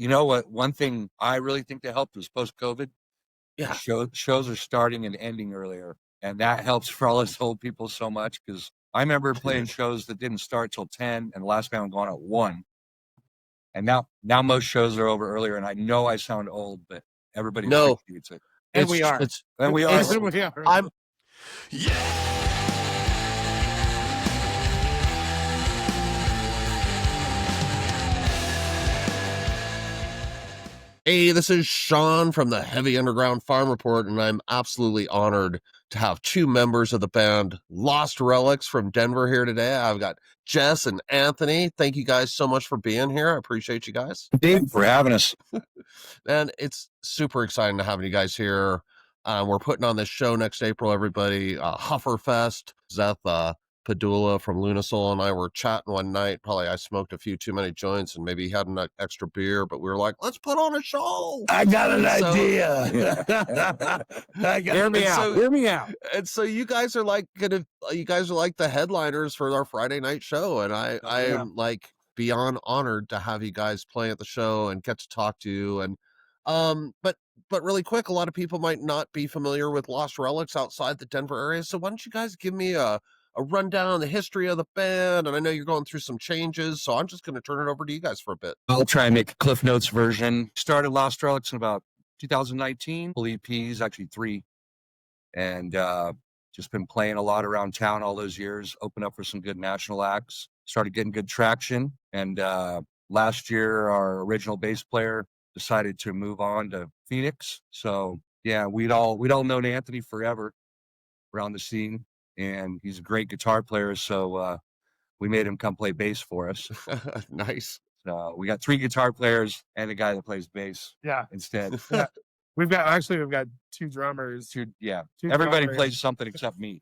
You know what? One thing I really think that helped was post-COVID. Yeah. Shows are starting and ending earlier, and that helps for all us old people so much. Because I remember playing shows that didn't start till 10, and the last time I'm going at 1. And now most shows are over earlier, and I know I sound old, but everybody appreciates it. And we are. And we are. I'm. Hey, this is Sean from the Heavy Underground Farm Report, and I'm absolutely honored to have 2 members of the band Lost Relics from Denver here today. I've got Jess and Anthony. Thank you guys so much for being here. I appreciate you guys. Thank you for having us. And it's super exciting to have you guys here. We're putting on this show next April, everybody. HUFR Fest. Zeth Padula from Lunasol and I were chatting one night. Probably I smoked a few too many joints and maybe had an extra beer, but we were like, let's put on a show. I got an idea. Hear me out. And so you guys are like the headliners for our Friday night show. And I am like beyond honored to have you guys play at the show and get to talk to you. And but really quick, a lot of people might not be familiar with Lost Relics outside the Denver area. So why don't you guys give me a rundown on the history of the band? And I know you're going through some changes, so I'm just going to turn it over to you guys for a bit. I'll try and make a Cliff Notes version. Started Lost Relics in about 2019. Full EPs, actually 3. And just been playing a lot around town all those years. Opened up for some good national acts. Started getting good traction. And last year, our original bass player decided to move on to Phoenix. So yeah, we'd all known Anthony forever around the scene. And he's a great guitar player, so we made him come play bass for us. Nice. So we got 3 guitar players and a guy that plays bass. Yeah. Instead. Yeah. We've got 2 drummers. Everybody plays something except me.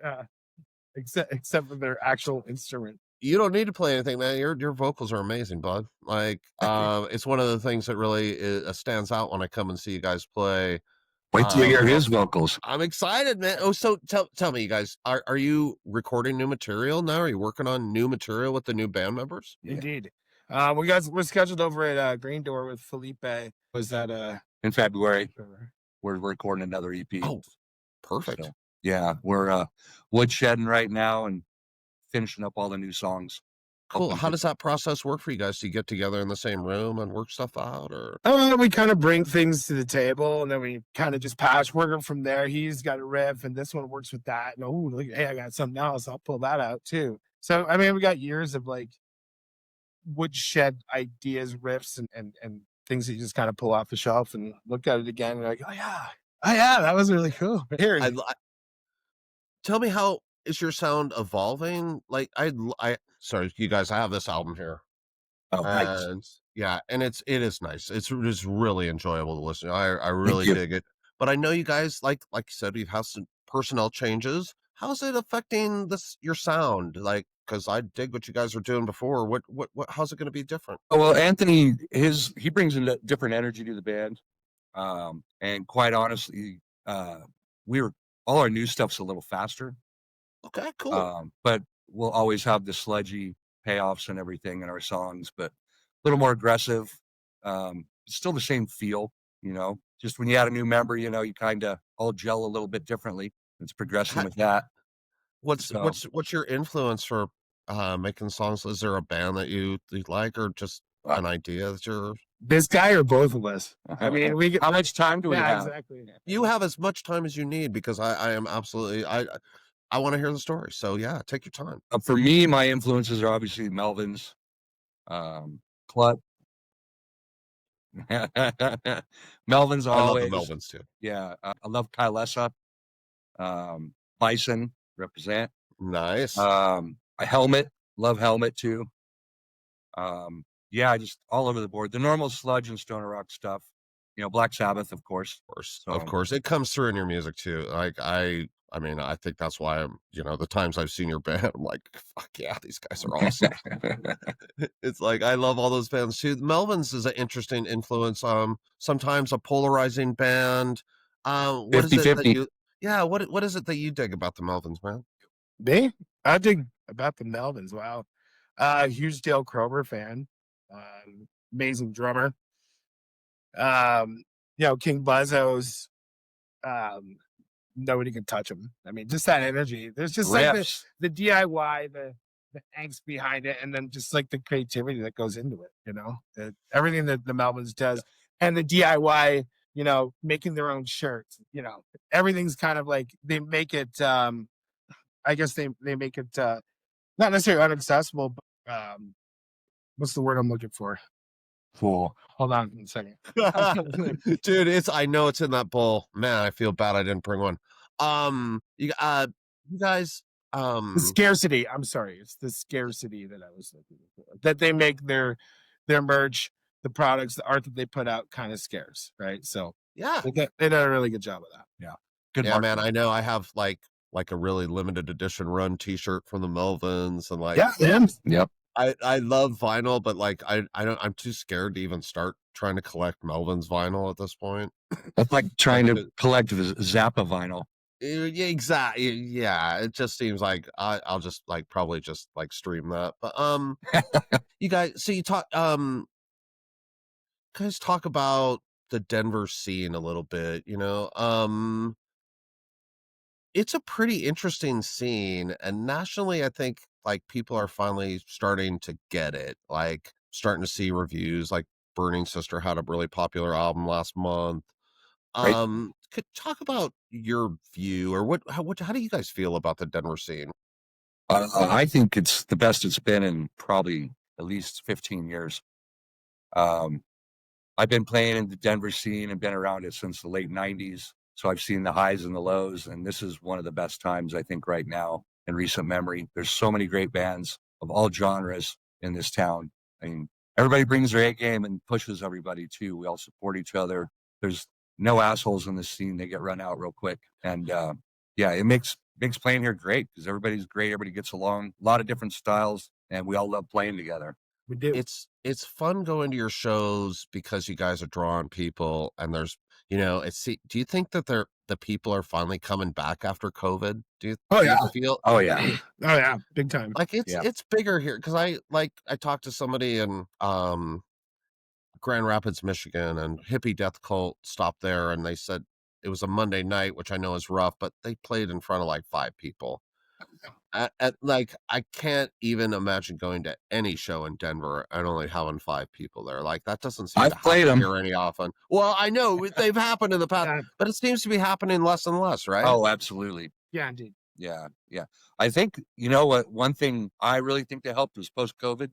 Except for their actual instrument. You don't need to play anything, man. Your vocals are amazing, bud. Like, it's one of the things that really stands out when I come and see you guys play. Wait till you hear his vocals. I'm excited, man. Oh, so tell me, you guys, are you recording new material now? Are you working on new material with the new band members? Yeah. Indeed. We're scheduled over at Green Door with Felipe. Was that in February? We're recording another EP. Oh, perfect. So, yeah, we're woodshedding right now and finishing up all the new songs. Cool. How does that process work for you guys? Do you get together in the same room and work stuff out, or? We kind of bring things to the table, and then we kind of just patchwork them from there. He's got a riff, and this one works with that. And look, hey, I got something else. I'll pull that out too. So I mean, we got years of like woodshed ideas, riffs, and things that you just kind of pull off the shelf and look at it again. And you're like, oh yeah, that was really cool. Here, tell me, how is your sound evolving? Like, sorry, you guys, I have this album here. Oh, nice. Yeah, and it is nice. It's really enjoyable to listen to. I really dig it. But I know you guys, like you said, you've had some personnel changes. How's it affecting your sound? Like, because I dig what you guys were doing before. What how's it going to be different? Oh, well, Anthony, he brings in a different energy to the band. And quite honestly, all our new stuff's a little faster. Okay, cool. But we'll always have the sludgy payoffs and everything in our songs, but a little more aggressive. Still the same feel, just when you add a new member, you kind of all gel a little bit differently. It's progressing with that. What's your influence for making songs? Is there a band that you like, or just an idea that you're this guy or both of us? I mean, how much time do we have? Exactly. You have as much time as you need, because I am absolutely I want to hear the story. So yeah, take your time. For me, my influences are obviously Melvins, Clut. Melvins always. I love the Melvins too. Yeah, I love Kylesa. Bison, represent. Nice. A Helmet, love Helmet too. Yeah, just all over the board. The normal sludge and stoner rock stuff. Black Sabbath, of course. Of course, it comes through in your music too. Like I mean, I think that's why the times I've seen your band, I'm like, fuck yeah, these guys are awesome. It's like, I love all those bands too. Melvins is an interesting influence. Sometimes a polarizing band. What 50, is it 50. What is it that you dig about the Melvins, man? Me? I dig about the Melvins. Wow. Huge Dale Krober fan. Amazing drummer. King Buzzo's, nobody can touch them. I mean, just that energy. There's just like Riffs. the DIY, the angst behind it, and then just like the creativity that goes into it, everything that the Melvins does, and the DIY, making their own shirts, everything's kind of like they make it, I guess they make it not necessarily inaccessible, but what's the word I'm looking for? Cool. Hold on a second. Dude, I know it's in that bowl. Man, I feel bad I didn't bring one. You guys, The scarcity. I'm sorry. It's the scarcity that I was looking for. That they make their merch, the products, the art that they put out kind of scarce, right? So yeah, they did a really good job of that. Yeah. Good yeah, marketing. man. I know I have like a really limited edition run T-shirt from the Melvins, and like Yep. I love vinyl, but like I'm too scared to even start trying to collect Melvins vinyl at this point. That's like trying to collect Zappa vinyl. Yeah, exactly. Yeah, it just seems like I'll just like probably just like stream that. But you guys, so you guys talk about the Denver scene a little bit, it's a pretty interesting scene, and nationally I think like people are finally starting to get it, like starting to see reviews. Like Burning Sister had a really popular album last month. Right. Could talk about your view, or how do you guys feel about the Denver scene? I think it's the best it's been in probably at least 15 years. I've been playing in the Denver scene and been around it since the late 90s. So I've seen the highs and the lows, and this is one of the best times, I think, right now in recent memory. There's so many great bands of all genres in this town. I mean, everybody brings their A game and pushes everybody too. We all support each other. There's no assholes in this scene. They get run out real quick. And yeah, it makes playing here great because everybody's great. Everybody gets along, a lot of different styles, and we all love playing together. We do. It's fun going to your shows because you guys are drawing people, and there's do you think that the people are finally coming back after COVID? Do you feel? Oh yeah. Oh yeah, big time. Like it's bigger here because I talked to somebody in Grand Rapids, Michigan, and Hippie Death Cult stopped there, and they said it was a Monday night, which I know is rough, but they played in front of like 5 people. Like I can't even imagine going to any show in Denver and only having 5 people there. Like that doesn't seem I've to played happen them here any often. Well, I know they've happened in the past, but it seems to be happening less and less, right? Oh, absolutely. Yeah, indeed. Yeah. I think what one thing I really think that helped was post-COVID.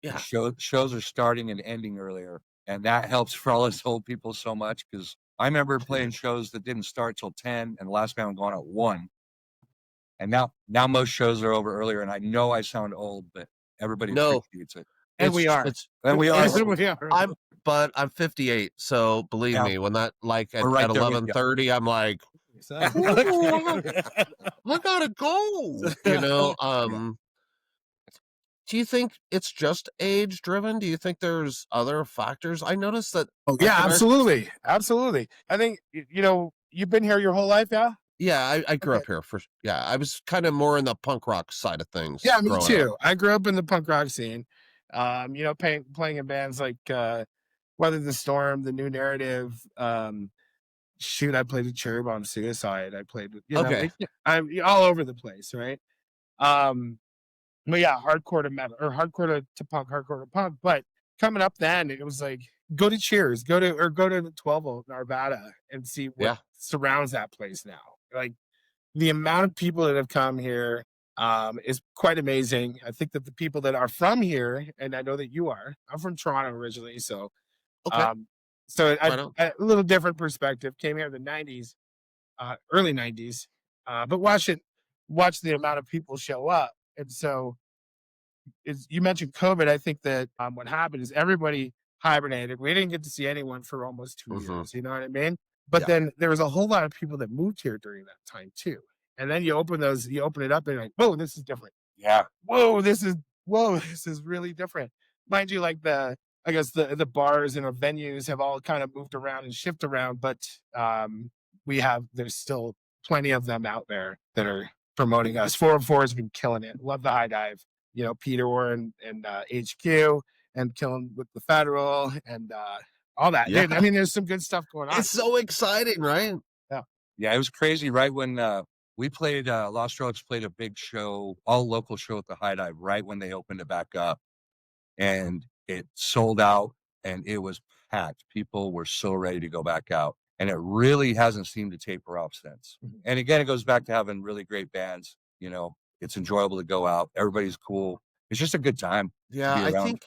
Yeah, shows are starting and ending earlier, and that helps for all us old people so much. Because I remember playing shows that didn't start till 10, and the last band going at 1. And now most shows are over earlier, and I know I sound old, but everybody appreciates it. And we are. I'm 58, so believe me, when that like at 11:30, I'm like, I gotta go. Do you think it's just age driven? Do you think there's other factors? I noticed that. Oh yeah, absolutely. I think you've been here your whole life, yeah. Yeah, I grew up here I was kind of more in the punk rock side of things. Yeah, me too. I grew up in the punk rock scene. Playing in bands like Weather the Storm, The New Narrative. I played with Cherry Bomb Suicide. I played with I'm all over the place, right? But yeah, hardcore to metal or hardcore to punk. But coming up then, it was like go to Cheers, go to the 12 Volt Arvada and see what surrounds that place now. Like the amount of people that have come here is quite amazing. I think that the people that are from here, and I know that you are, I'm from Toronto originally, so so a little different perspective. Came here in the 90s, early 90s, but watch the amount of people show up. And so you mentioned COVID. I think that what happened is everybody hibernated. We didn't get to see anyone for almost 2 years. You know what I mean? But then there was a whole lot of people that moved here during that time too. And then you open it up and you're like, whoa, this is different. Yeah. Whoa, this is really different. Mind you, like the bars and venues have all kind of moved around and shifted around, but there's still plenty of them out there that are promoting us. 404 has been killing it. Love the High Dive. Peter Orr and HQ and killing with the Federal and all that. Yeah. I mean, there's some good stuff going on. It's so exciting, right? Yeah, it was crazy. Right when we played, Lost Relics played a big show, all local show at the High Dive, right when they opened it back up, and it sold out, and it was packed. People were so ready to go back out, and it really hasn't seemed to taper off since. And again, it goes back to having really great bands. You know, it's enjoyable to go out. Everybody's cool. It's just a good time. Yeah, be I around. think,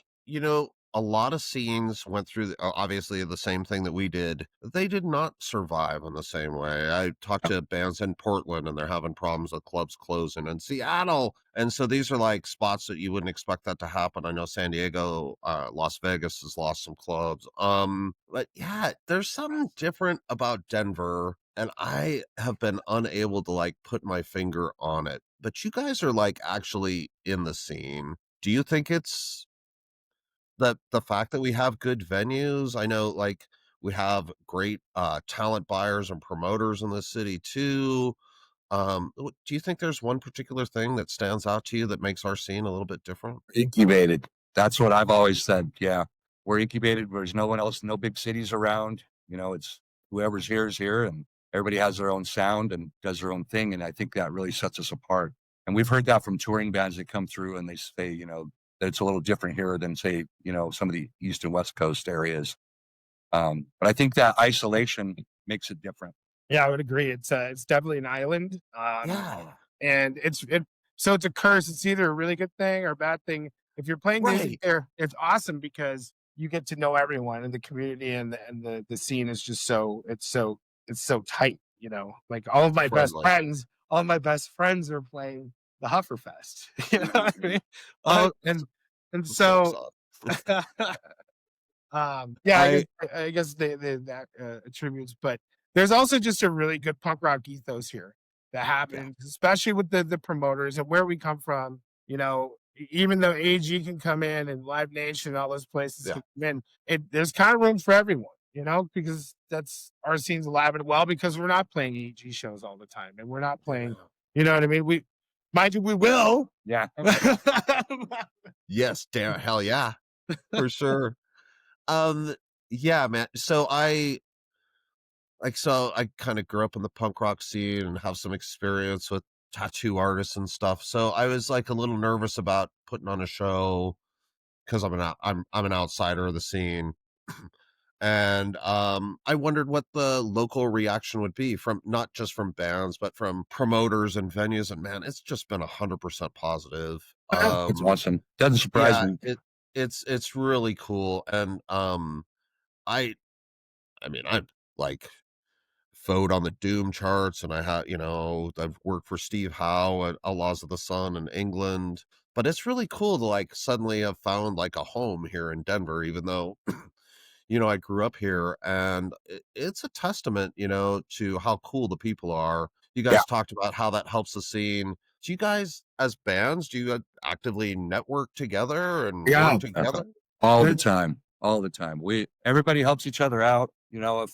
a lot of scenes went through obviously the same thing that we did. They did not survive in the same way. I talked to bands in Portland and they're having problems with clubs closing in Seattle. And so these are like spots that you wouldn't expect that to happen. I know San Diego, Las Vegas has lost some clubs. But yeah, there's something different about Denver, and I have been unable to like put my finger on it. But you guys are like actually in the scene. Do you think it's the fact that we have good venues? I know like we have great talent buyers and promoters in the city too. Do you think there's one particular thing that stands out to you that makes our scene a little bit different? Incubated. That's what I've always said. Yeah, we're incubated. There's no one else, no big cities around. You know, it's whoever's here is here, and everybody has their own sound and does their own thing. And I think that really sets us apart. And we've heard that from touring bands that come through and they say, you know, that it's a little different here than say, you know, some of the East and West Coast areas. But I think that isolation makes it different. Yeah, I would agree. It's definitely an island. And so it's a curse. It's either a really good thing or a bad thing. If you're playing music there, it's awesome because you get to know everyone in the community, and the scene is just it's so tight. You know, like all of my best friends are playing the HUFR FEST. You know what I mean? And so yeah, I guess that attributes, but there's also just a really good punk rock ethos here that happens, especially with the promoters and where we come from. You know, even though AG can come in and Live Nation, all those places can come in, there's kind of room for everyone. You know, because that's our scene's alive and well because we're not playing AG shows all the time, and we're not playing. You know what I mean? Mind you, we will. Yeah. Yes, damn, hell yeah, for sure. Yeah, man. So I kind of grew up in the punk rock scene and have some experience with tattoo artists and stuff. So I was like a little nervous about putting on a show because I'm an outsider of the scene. And I wondered what the local reaction would be from not just from bands, but from promoters and venues. And man, it's just been 100% positive. It's awesome. Doesn't surprise me. It's really cool. And I mean, I've like vote on the Doom charts, and I have, I've worked for Steve Howe at Outlaws of the Sun in England. But it's really cool to like suddenly have found like a home here in Denver, even though I grew up here, and it's a testament, to how cool the people are. You guys talked about how that helps the scene. Do you guys, as bands, do you actively network together and work together? All the time. Everybody helps each other out. You know, if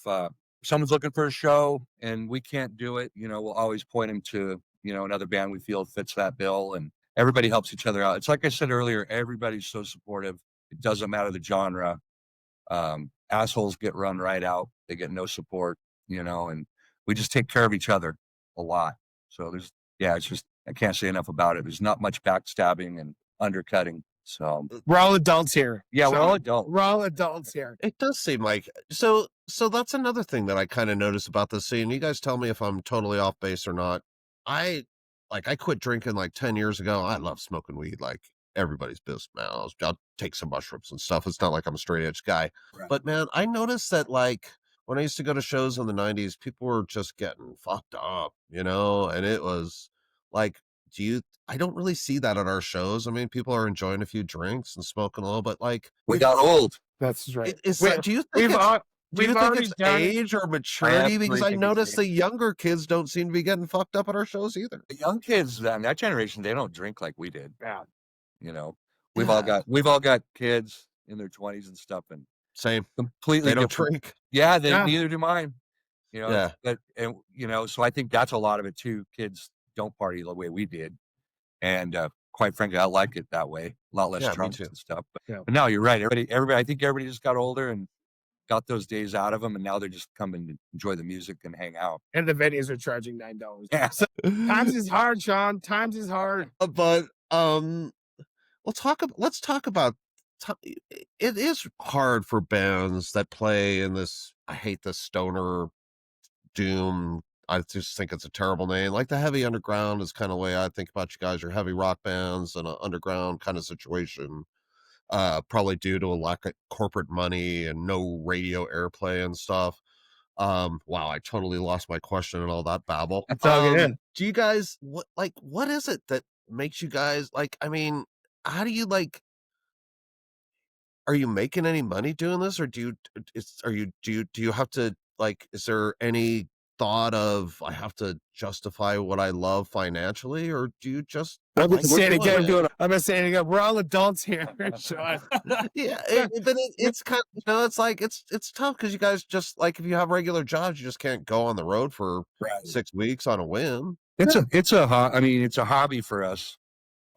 someone's looking for a show and we can't do it, we'll always point them to, another band we feel fits that bill, and everybody helps each other out. It's like I said earlier, everybody's so supportive. It doesn't matter the genre. Assholes get run right out. They get no support, and we just take care of each other a lot. So it's just, I can't say enough about it. There's not much backstabbing and undercutting. So we're all adults here. Yeah, we're all adults. We're all adults here. It does seem like so that's another thing that I kind of notice about the scene. You guys tell me if I'm totally off base or not. I quit drinking like 10 years ago. I love smoking weed like everybody's business, man. I'll take some mushrooms and stuff. It's not like I'm a straight edge guy. Right. But man, I noticed that like when I used to go to shows in the 90s, people were just getting fucked up, and it was like, I don't really see that at our shows. I mean, people are enjoying a few drinks and smoking a little, but like we got old. That's right. Do you think it's age or maturity? Because I notice the younger kids don't seem to be getting fucked up at our shows either. The young kids, that generation, they don't drink like we did. Yeah. We've all got kids in their 20s and stuff, and same completely they don't different. drink. Yeah, neither do mine. Yeah. So I think that's a lot of it too. Kids don't party the way we did, and quite frankly, I like it that way. A lot less drunks and stuff. But no, you're right. Everybody. I think everybody just got older and got those days out of them, and now they're just coming to enjoy the music and hang out. And the venues are charging $9. Yeah. So, times is hard, Sean. Times is hard. But let's talk about it is hard for bands that play in this, I hate this stoner doom, I just think it's a terrible name. Like the heavy underground is kind of the way I think about you guys. Your heavy rock bands and an underground kind of situation. Probably due to a lack of corporate money and no radio airplay and stuff. Wow, I totally lost my question and all that babble. It's all good. Do you guys what is it that makes you guys like? I mean, how do you like? Are you making any money doing this, or do you have to like? Is there any thought of I have to justify what I love financially, or do you just? I'm gonna say it again. We're all adults here, Sean. Yeah, but it's kind of it's like it's tough because you guys just like if you have regular jobs, you just can't go on the road for 6 weeks on a whim. It's a hobby for us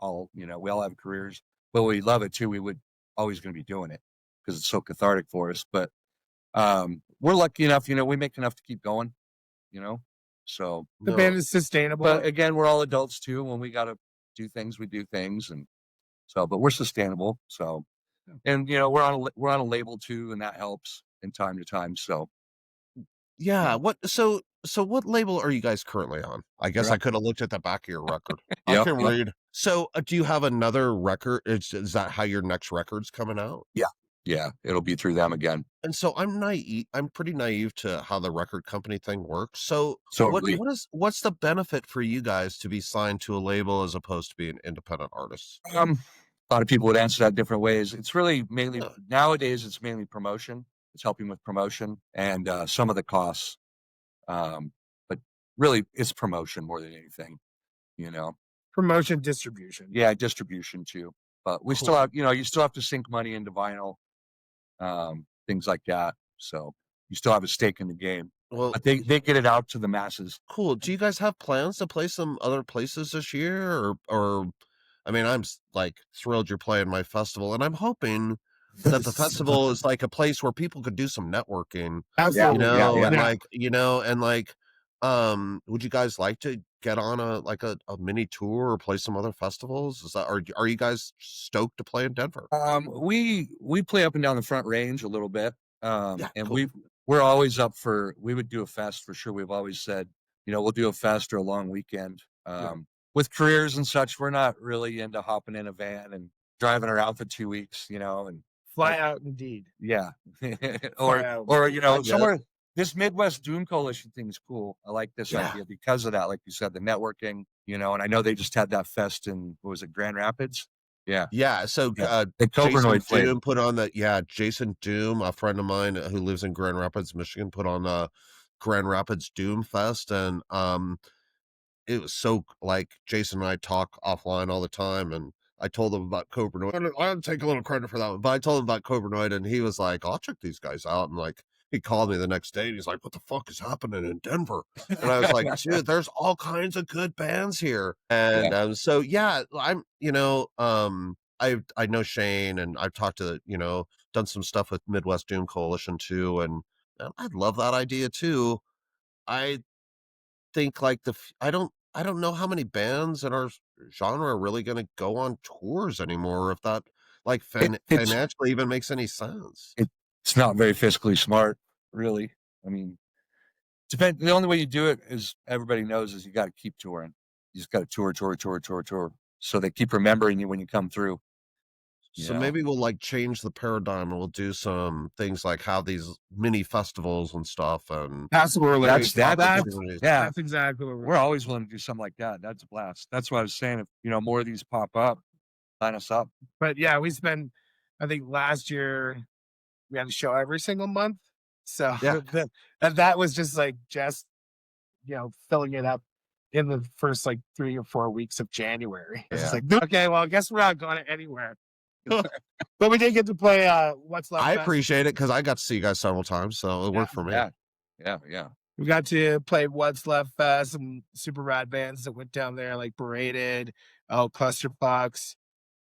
all. We all have careers, but we love it too. We would always going to be doing it because it's so cathartic for us. But we're lucky enough, we make enough to keep going. So the band is sustainable. But again, we're all adults too. When we got to do things, we do things, and so. But we're sustainable. So, and we're on a label too, and that helps in time to time. So, yeah. So what label are you guys currently on? I guess I could have looked at the back of your record. I can read. So do you have another record? Is that how your next record's coming out? Yeah, it'll be through them again. And so I'm pretty naive to how the record company thing works. So what's the benefit for you guys to be signed to a label as opposed to being independent artists? A lot of people would answer that different ways. It's really mainly nowadays. It's mainly promotion. It's helping with promotion and some of the costs. But really, it's promotion more than anything. Promotion, distribution. Yeah, distribution too. But we still have, you still have to sink money into vinyl. Things like that. So you still have a stake in the game. Well, but they get it out to the masses. Cool. Do you guys have plans to play some other places this year, or I mean, I'm like thrilled you're playing my festival, and I'm hoping that the festival is like a place where people could do some networking. Absolutely. Would you guys like to get on a mini tour or play some other festivals? Are you guys stoked to play in Denver? We play up and down the Front Range a little bit. And cool. we're always up for, we would do a fest for sure. We've always said, we'll do a fest or a long weekend. With careers and such, we're not really into hopping in a van and driving around for 2 weeks, and fly out indeed. Yeah. or somewhere. This Midwest Doom Coalition thing is cool. I like this idea because of that. Like you said, the networking, and I know they just had that fest in, what was it, Grand Rapids? Yeah. Yeah. So the Jason Doom put on that. Jason Doom, a friend of mine who lives in Grand Rapids, Michigan, put on the Grand Rapids Doom Fest. And it was so like Jason and I talk offline all the time. And I told him about Cobra Noid. I'll take a little credit for that one, but I told him about Cobra Noid and he was like, I'll check these guys out. And like, he called me the next day and he's like, what the fuck is happening in Denver? And I was like, dude, there's all kinds of good bands here. And I'm, I know Shane and I've talked to, done some stuff with Midwest Doom Coalition too. And I love that idea too. I think like I don't know how many bands in our genre are really going to go on tours anymore. If that like financially even makes any sense. It's not very fiscally smart, really. I mean, the only way you do it is everybody knows is you got to keep touring. You just got to tour. So they keep remembering you when you come through. So maybe we'll like change the paradigm and we'll do some things like have these mini festivals and stuff. And that's what we're that's exactly what we're always willing to do something like that. That's a blast. That's what I was saying. If more of these pop up, sign us up. But yeah, we spent, I think last year we had a show every single month. So that was just like Jess, filling it up in the first like 3 or 4 weeks of January. It's like, okay, well, I guess we're not going anywhere. But we did get to play What's Left. I appreciate it because I got to see you guys several times, so it worked for me. Yeah. We got to play What's Left Fest, some super rad bands that went down there, like Berated, Clusterfucks,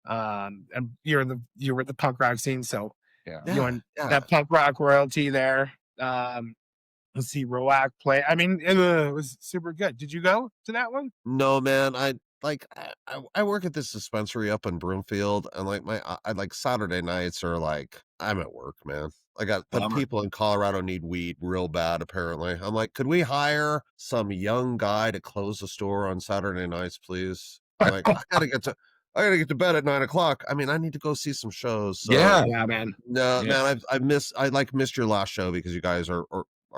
and you were in the punk rock scene, so Yeah. You want that punk rock royalty there. Let's see, Roac play. I mean, it was super good. Did you go to that one? No, man. I work at this dispensary up in Broomfield, and like I like Saturday nights are like I'm at work, man. I got the Bummer. people in Colorado need weed real bad. Apparently, I'm like, could we hire some young guy to close the store on Saturday nights, please? I'm like, I gotta get to bed at 9 o'clock. I mean, I need to go see some shows. So, Yeah, man. no, Yeah. man, I missed your last show because you guys are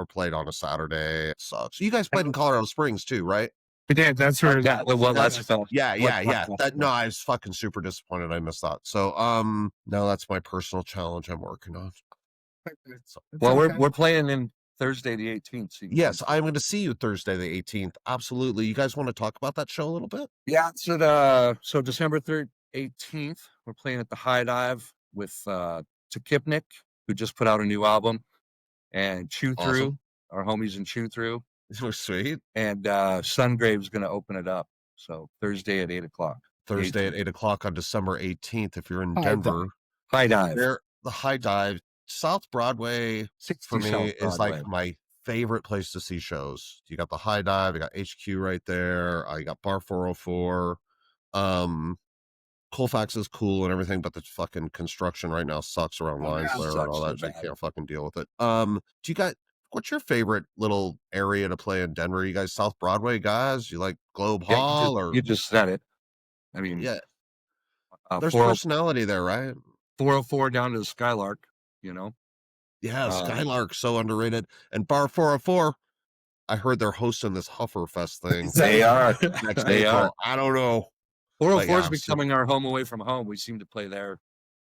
played on a Saturday. It sucks. You guys played in Colorado Springs too, right? We did. That's where. Yeah. Well, that's felt. Yeah. No, I was fucking super disappointed I missed that. So, no, that's my personal challenge I'm working on. So, Well, we're playing in Thursday the 18th. So yes, I'm going to see you Thursday the 18th. Absolutely. You guys want to talk about that show a little bit? Yeah. So December 3rd, 18th, we're playing at the High Dive with Takipnik, who just put out a new album, and Chew Through, Awesome. our homies in Chew Through, Sweet. and Sungrave's going to open it up. So Thursday at 8 o'clock. Thursday at 8 o'clock on December 18th. If you're in High Denver, High Dive. the High Dive, South Broadway 60 for me South is Broadway. like my favorite place to see shows. You got the High Dive, you got HQ right there, you got Bar 404. Colfax is cool and everything, but the fucking construction right now sucks around Lions yeah, Lair and all that. so You bad. can't fucking deal with it. Do you guys? What's your favorite little area to play in Denver? You guys South Broadway guys? You like Globe Hall or You just said it. I mean, yeah? There's 404 personality there, right? 404 down to the Skylark, you know. Yeah, Skylark's so underrated. And Bar 404, I heard they're hosting this HUFR Fest thing. They are. Next They April. are. I don't know. 404 is yeah, becoming our home away from home. We seem to play there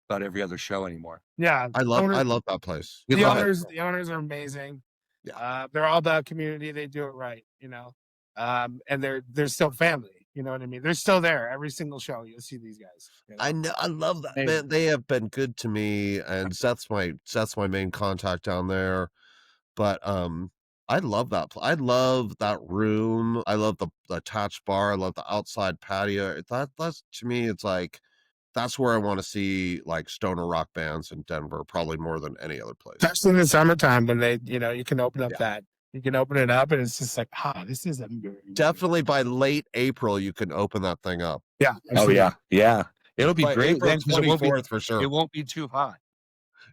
about every other show anymore. Yeah, I love that place. The owners are amazing. Yeah, they're all about community. They do it right, you know. And they're still family. You know what I mean? They're still there every single show. You'll see these guys. You know? I know. I love that, man. They have been good to me, and Seth's my main contact down there. But I love that. I love that room. I love the attached bar. I love the outside patio. That's to me, it's like that's where I want to see like stoner rock bands in Denver, probably more than any other place. Especially in the summertime when you can open up that. You can open it up and it's just like, this is amazing. Definitely by late April, you can open that thing up. Yeah. Absolutely. Oh, yeah. It'll be by great. April 24th for sure. It won't be too hot.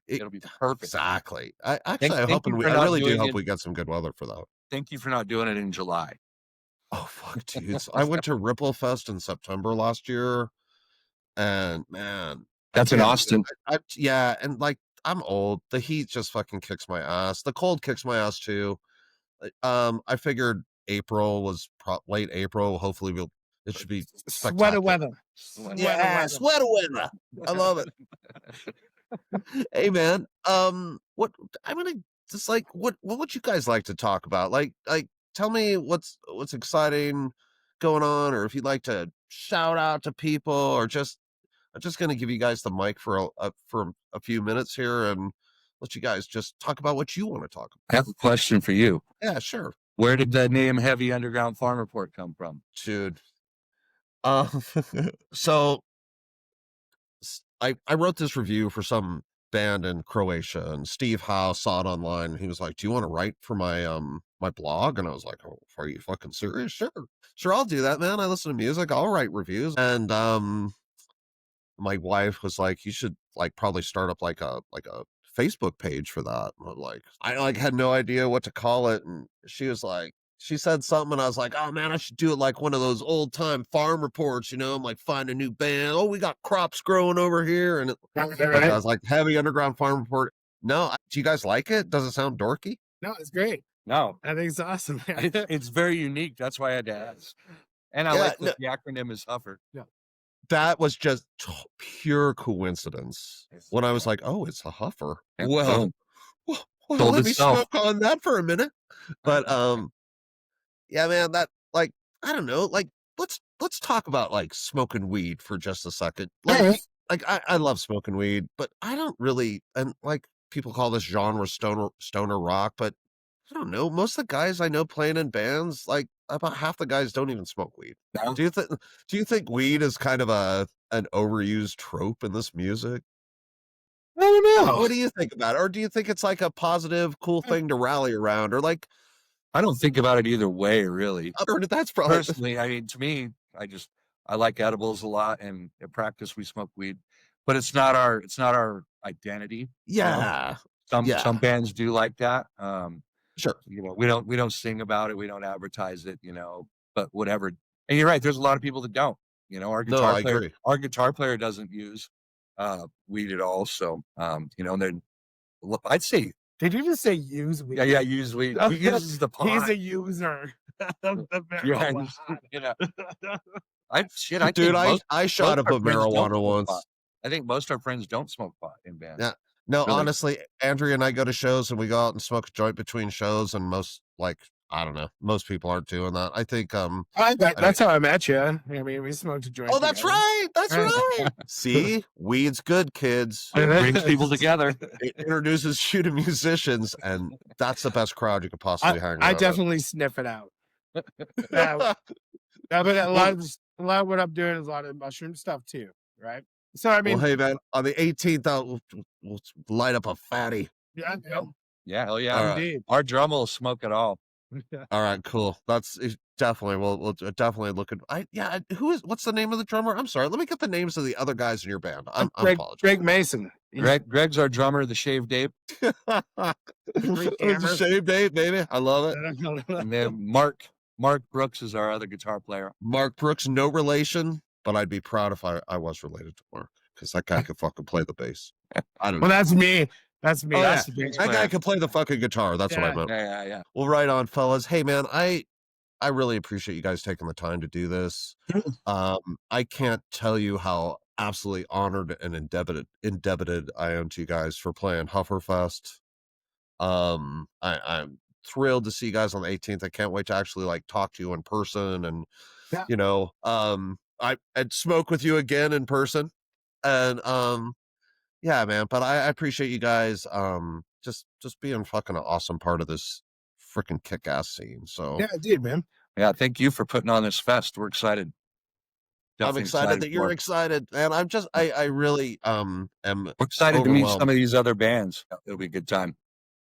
It'll be perfect. Exactly. I really do hope we get some good weather for that. Thank you for not doing it in July. Oh, fuck, dudes. I went to Ripple Fest in September last year, and man. That's in Austin. Yeah, and like, I'm old. The heat just fucking kicks my ass. The cold kicks my ass too. I figured April was late April. Hopefully it should be sweater weather. Sweater weather. I love it. Hey man, what I'm gonna just like what would you guys like to talk about? Like tell me what's exciting going on, or if you'd like to shout out to people, or I'm just gonna give you guys the mic for a few minutes here and let you guys just talk about what you want to talk about. I have a question for you. Yeah, sure. Where did the name Heavy Underground Farm Report come from? Dude. So I wrote this review for some band in Croatia, and Steve Howe saw it online, and he was like, do you want to write for my my blog? And I was like, oh, are you fucking serious? Sure, I'll do that, man. I listen to music, I'll write reviews. And my wife was like, you should like probably start up like a Facebook page for that. And I had no idea what to call it, and she said something, and I was like, oh man, I should do it like one of those old time farm reports, I'm like, find a new band. Oh, we got crops growing over here. And I was like, Heavy Underground Farm Report. No, do you guys like it? Does it sound dorky? No, it's great. No, I think it's awesome. It's very unique. That's why I had to ask. And I like that the acronym is HUFR. Yeah. That was just pure coincidence. When I was like, oh, it's a HUFR. Well, let me smoke on that for a minute. But yeah, man, that like, I don't know, like let's talk about like smoking weed for just a second. Like I love smoking weed, but I don't really, and like people call this genre stoner rock, but I don't know. Most of the guys I know playing in bands, like about half the guys don't even smoke weed. No. Do you think weed is kind of an overused trope in this music? I don't know. What do you think about it? Or do you think it's like a positive, cool thing to rally around? Or like, I don't think about it either way, really. or that's probably Personally, I mean, to me, I like edibles a lot, and at practice we smoke weed, but it's not our identity. You know? yeah. Some bands do like that. Sure. You know, we don't sing about it, we don't advertise it, you know, but whatever. And you're right, there's a lot of people that don't. You know, I agree. our guitar player doesn't use weed at all. So you know, and then I'd say, Did you just say use weed? yeah, use weed. He uses the pot. He's a user of the Yeah, marijuana. you know. Dude, think I shot up a marijuana once. I think most of our friends don't smoke pot in bands. Yeah. No, Really. honestly, Andrea and I go to shows and we go out and smoke a joint between shows, and most, like, I don't know, most people aren't doing that. I think that's how I met you. I mean, we smoked a joint. oh, that's together. right. That's right. See, weed's good, kids. It brings people together. It introduces you to musicians, and that's the best crowd you could possibly hang out I with. definitely sniff it out. Yeah, but a lot of what I'm doing is a lot of mushroom stuff too, right? So I mean, well, hey man, on the 18th, we'll light up a fatty. yeah, Yeah, hell yeah. All right. indeed. Our drum will smoke it all. All right, cool. That's definitely we'll definitely look at. What's the name of the drummer? I'm sorry. Let me get the names of the other guys in your band. I apologize. Greg Mason. Greg's our drummer, the shaved ape. It's a shave day, baby. I love it. And then Mark Brooks is our other guitar player. Mark Brooks, no relation, but I'd be proud if I was related to Mark, because that guy could fucking play the bass. I don't know. Well, that's me. That's me. Oh, That's yeah. the bass That guy player. can play the fucking guitar. That's what I meant. Yeah. Well, right on, fellas. Hey, man, I really appreciate you guys taking the time to do this. I can't tell you how absolutely honored and indebted I am to you guys for playing HUFR FEST. I'm thrilled to see you guys on the 18th. I can't wait to actually like talk to you in person, and Yeah. you know, I'd smoke with you again in person, and yeah, man. But I appreciate you guys just being fucking an awesome part of this freaking kick-ass scene. So Yeah, I did, man. Yeah, thank you for putting on this fest. We're excited. I'm Definitely excited that for you're it. excited, and I really am We're excited to meet overwhelmed. some of these other bands. It'll be a good time.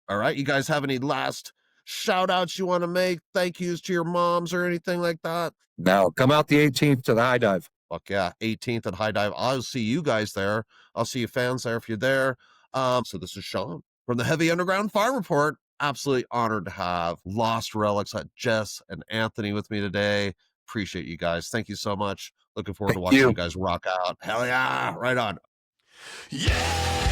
All right, you guys have any last shout outs you want to make? Thank yous to your moms or anything like that? Now, come out the 18th to the High Dive. Fuck yeah, 18th at High Dive. I'll see you guys there. I'll see you fans there if you're there. So this is Sean from the Heavy Underground Farm Report. Absolutely honored to have Lost Relics at Jess and Anthony with me today. Appreciate you guys. Thank you so much. Looking forward to Thank watching you. you guys rock out. Hell yeah, right on. Yeah!